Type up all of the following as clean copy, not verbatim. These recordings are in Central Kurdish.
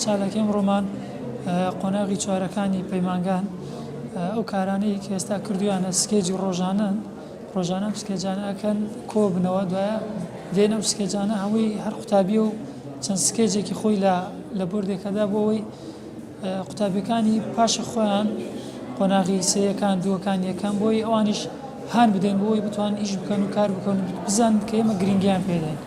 چالاکەم ڕۆمان قۆناغی چوارەکانی پەیمانگان ئەو کارانەی کە ئێستا کردویانە سکێجی ڕۆژانە سکێجانەکەن کۆ بنەوە دوایە دێنە و سکێجانە هەمووی هەر قوتابی و چەند سکێجێکی خۆی لە بردێکەدا بۆ ئەوەی قوتابیەکانی پاشە خۆیان قۆناغی سەیەکان دووەکان یەکەم بۆی ئەوانیش هان بدەین بۆی بتوان ئیش بکەن و کار بکەن و بزان کە ئێمە گرنگیان پێدەین.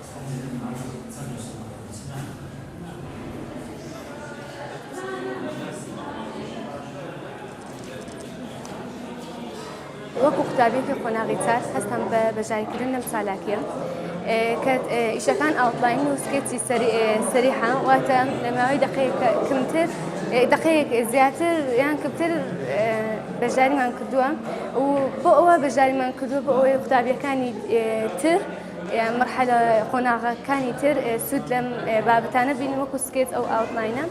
وەکو قوتابیەکی قۆناغی چار هەستم بە بەژاریکردن لەم چالاکیە کە ئیشەکان ئاوتلاین و سکێچی سەریحە واتە لە ماوەی دقەیەکمتر دقەیەک زیاتر یان کەمتر بەژاریمان کردووە و بۆ ئەوە بەژاریمان کردووە بۆ ئەوەی قوتابیەکانی تر مرحلە قۆناغەکانی تر سوود لەم بابەتانە بینن وەکو سکێچ ئەو ئاوتلاینە.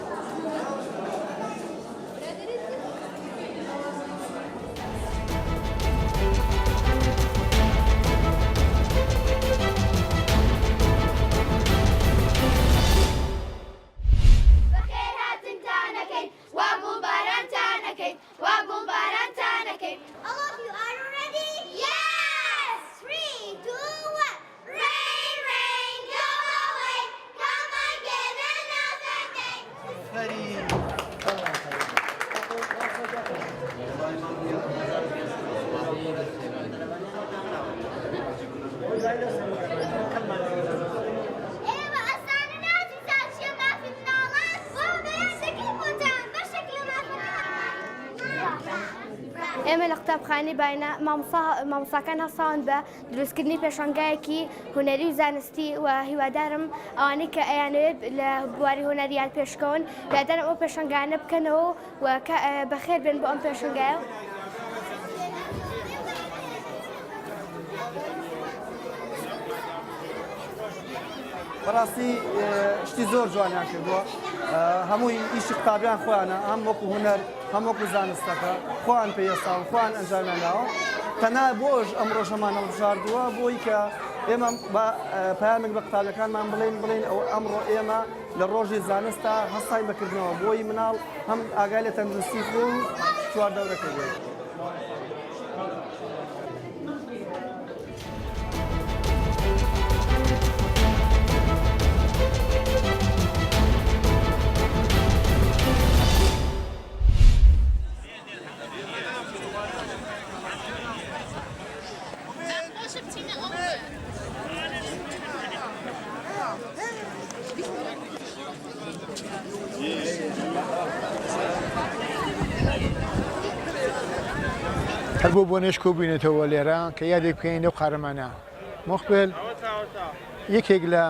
ئێمە لە قوتابخانەی باینە مامۆستاکان هەڵساون بە دروستکردنی پێشەنگایەکی هونەری و زانستی و هیوادارم ئەوانەی کە ئەیانەوێت لە بواری هونەریان پێشکەون هیوادارم ئەو پێشەنگانە بکەنەوە و بەخێر بێن بۆ ئەم پێشەنگایە. بەڕاستی شتی زۆر جوانیان کردووە هەمووی ئیشی قوتابیان خۆیانە هەم وەکو هونەر هەم وەکو زانستەکە خۆیان پێویستا و خۆیان ئەنجامێناوە تەنها بۆش ئەم ڕۆژەمانە هەڵبژاردووە بۆی کە ئێمە پەیامێک بە قوتابیەکانمان بڵێن ئەو ئەمڕۆ ئێمە لە ڕۆژی زانستە هەستای بەکردنەوە بۆی مناڵ هەم ئاگای لە تەندروستی خۆ و چواردەورەکە بێت. هەر بۆ نێشکۆ بووینێتەوە لێرە کە یادێک بکەین لەو قارەمانە مۆخبل یەکێک لە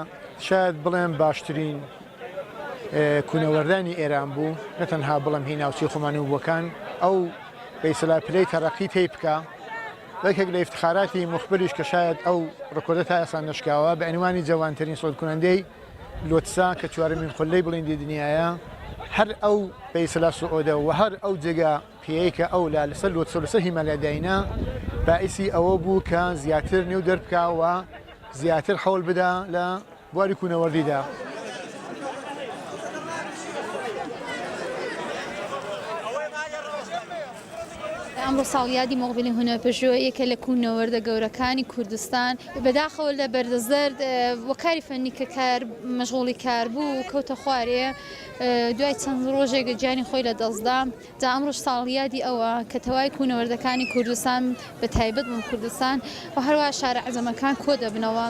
شاید بڵێم باشترین کوونەوەردانی ئێران بوو نەتەنها بڵم هی ناوچەی خۆمانەوەکان ئەو بەیسەلا پلەی تەڕەقی تێی بکە یەکێک لە ئیفتخاراتی مخبریش کە شاید ئەو ڕکۆدە تا ئێستا نشکاوە بە عنوانی جوانترین سۆدکونەندەی لۆتسا کە چوارەمین قولەی بڵیندی دنیاە هەر ئەو بەیسەلا سعودە و هەر ئەو جێگا پێیەکە ئەو لا لەسەر لۆتسە لەسەر هیمالایاداینا باعثی ئەوە بوو کە زیاتر نێو دەربکەوە زیاتر حەول بدا لە بواری کوونەوەردیدا. ئەمڕۆ ساڵیادی مۆقبلی هونەرپژوە یەکە لە کوونەوەردە گەورەکانی کوردستان بەداخەوە لە بەردەزەرد وەکاری فەنی کە کار مەشغوڵی کار بوو کەوتە خوارێ دوای چەند ڕۆژێک گیانی خۆی لە دەستدا جا ئەمڕۆژ ساڵیادی ئەوە کە تەواوی کوونەوەردەکانی کوردستان بە تایبەت بۆ کوردستان و هەروە شارە عەزەمەکان کۆ دەبنەوە.